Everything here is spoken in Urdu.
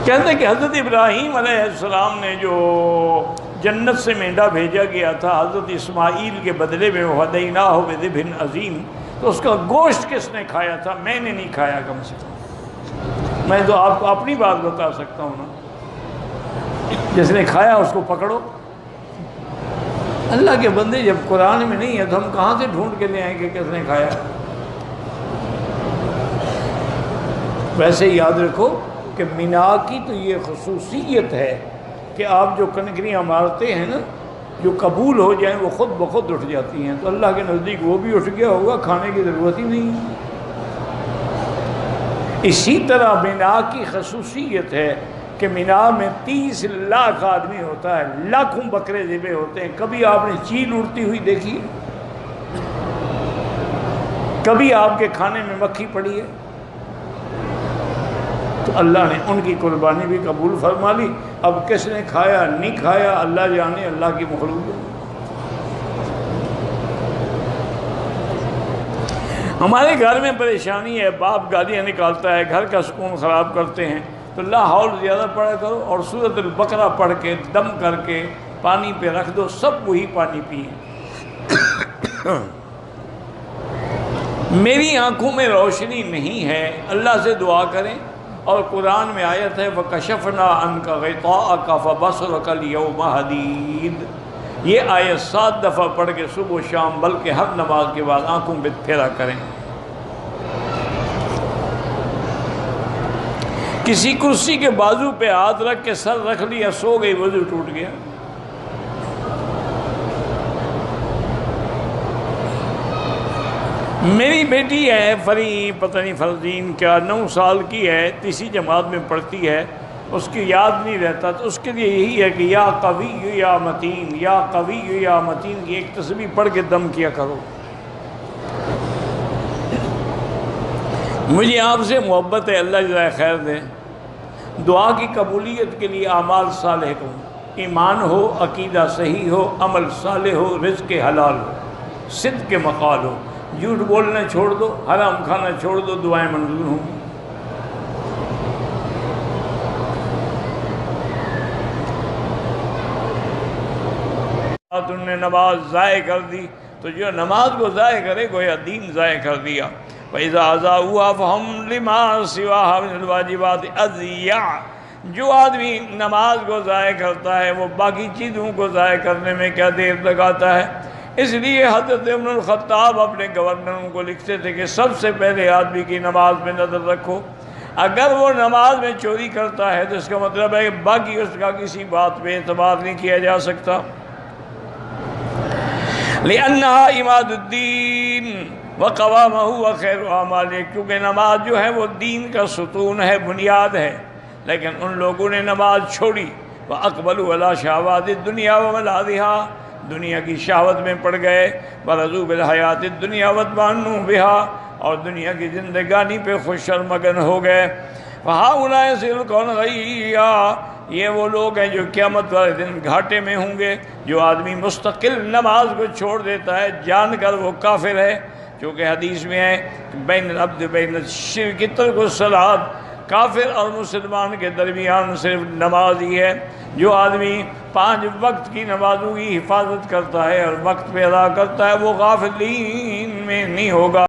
کہتے ہیں کہ حضرت ابراہیم علیہ السلام نے جو جنت سے مینڈا بھیجا گیا تھا حضرت اسماعیل کے بدلے میں وَفَدَيْنَاهُ بِذِبْحٍ عَظِيمٍ، تو اس کا گوشت کس نے کھایا تھا؟ میں نے نہیں کھایا کم سے کم۔ میں تو آپ کو اپنی بات بتا سکتا ہوں نا، جس نے کھایا اس کو پکڑو۔ اللہ کے بندے جب قرآن میں نہیں ہے تو ہم کہاں سے ڈھونڈ کے لے آئیں کہ کس نے کھایا؟ ویسے یاد رکھو کہ مینا کی تو یہ خصوصیت ہے کہ آپ جو کنکریاں مارتے ہیں نا، جو قبول ہو جائیں وہ خود بخود اٹھ جاتی ہیں، تو اللہ کے نزدیک وہ بھی اٹھ گیا ہوگا، کھانے کی ضرورت ہی نہیں ہے۔ اسی طرح مینا کی خصوصیت ہے کہ مینا میں 30 لاکھ آدمی ہوتا ہے، لاکھوں بکرے ذبح ہوتے ہیں۔ کبھی آپ نے چیل اڑتی ہوئی دیکھی ہے؟ کبھی آپ کے کھانے میں مکھی پڑی ہے؟ تو اللہ نے ان کی قربانی بھی قبول فرما لی۔ اب کس نے کھایا نہیں کھایا اللہ جانے، اللہ کی مخلوق ہے۔ ہمارے گھر میں پریشانی ہے، باپ گالیاں نکالتا ہے، گھر کا سکون خراب کرتے ہیں، تو لا حول زیادہ پڑھا کرو اور سورۃ البقرہ پڑھ کے دم کر کے پانی پہ رکھ دو، سب وہی پانی پئیں۔ میری آنکھوں میں روشنی نہیں ہے، اللہ سے دعا کریں۔ اور قرآن میں آیت ہے وَكَشَفْنَا عَنْكَ غِطَاءَكَ فَبَصَرُكَ الْيَوْمَ حَدِيدٌ۔ یہ آیت 7 دفعہ پڑھ کے صبح و شام، بلکہ ہر نماز کے بعد آنکھوں پہ پھیرا کریں۔ کسی کرسی کے بازو پہ ہاتھ رکھ کے سر رکھ لیا، سو گئی، وضو ٹوٹ گیا۔ میری بیٹی ہے پتہ نہیں فرزین کیا 9 سال کی ہے، تیسری جماعت میں پڑھتی ہے، اس کی یاد نہیں رہتا، تو اس کے لیے یہی ہے کہ یا قوی یا متین، یا قوی یا متین کی ایک تسبیح پڑھ کے دم کیا کرو۔ مجھے آپ سے محبت ہے، اللہ جزائے خیر دے۔ دعا کی قبولیت کے لیے اعمال صالح کو، ایمان ہو، عقیدہ صحیح ہو، عمل صالح ہو، رزق حلال ہو، صدق کے مقال ہو، جھوٹ بولنا چھوڑ دو، حرام کھانا چھوڑ دو، دعائیں منظور ہوں گی۔ تم نے نماز ضائع کر دی، تو جو نماز کو ضائع کرے گویا دین ضائع کر دیا۔ وَإِذَا أَضَاعُوهَا فَهُمْ لِمَا سِوَاهَا مِنَ الْوَاجِبَاتِ أَضِيَّاعٌ۔ جو آدمی نماز کو ضائع کرتا ہے وہ باقی چیزوں کو ضائع کرنے میں کیا دیر لگاتا ہے۔ اس لیے حضرت عمر الخطاب اپنے گورنروں کو لکھتے تھے کہ سب سے پہلے آدمی کی نماز میں نظر رکھو، اگر وہ نماز میں چوری کرتا ہے تو اس کا مطلب ہے کہ باقی اس کا کسی بات پہ اعتبار نہیں کیا جا سکتا۔ لِأَنَّهَا عِمَادُ الدِّينِ وَقَوَامَهُ وَخَيْرُ أَعْمَالِهِ، کیونکہ نماز جو ہے وہ دین کا ستون ہے، بنیاد ہے، لیکن ان لوگوں نے نماز چھوڑی۔ وَأَقْبَلُوا عَلَىٰ شَهَوَاتِ الدُّنْيَا وَمَلَاذِهَا، دنیا کی شہوت میں پڑ گئے۔ وَرَضُوا بِالْحَيَاةِ الدُّنْيَا وَاطْمَأَنُّوا بِهَا، اور دنیا کی زندگانی پہ خوش اور مگن ہو گئے۔ وَهَٰؤُلَاءِ يَصِيرُونَ غَيًّا، یہ وہ لوگ ہیں جو قیامت والے دن گھاٹے میں ہوں گے۔ جو آدمی مستقل نماز کو چھوڑ دیتا ہے جان کر وہ کافر ہے، چونکہ حدیث میں ہے بین العبد بین الشرک ترک الصلاۃ، کافر اور مسلمان کے درمیان صرف نماز ہی ہے۔ جو آدمی 5 وقت کی نمازوں کی حفاظت کرتا ہے اور وقت پہ ادا کرتا ہے وہ غافلین میں نہیں ہوگا۔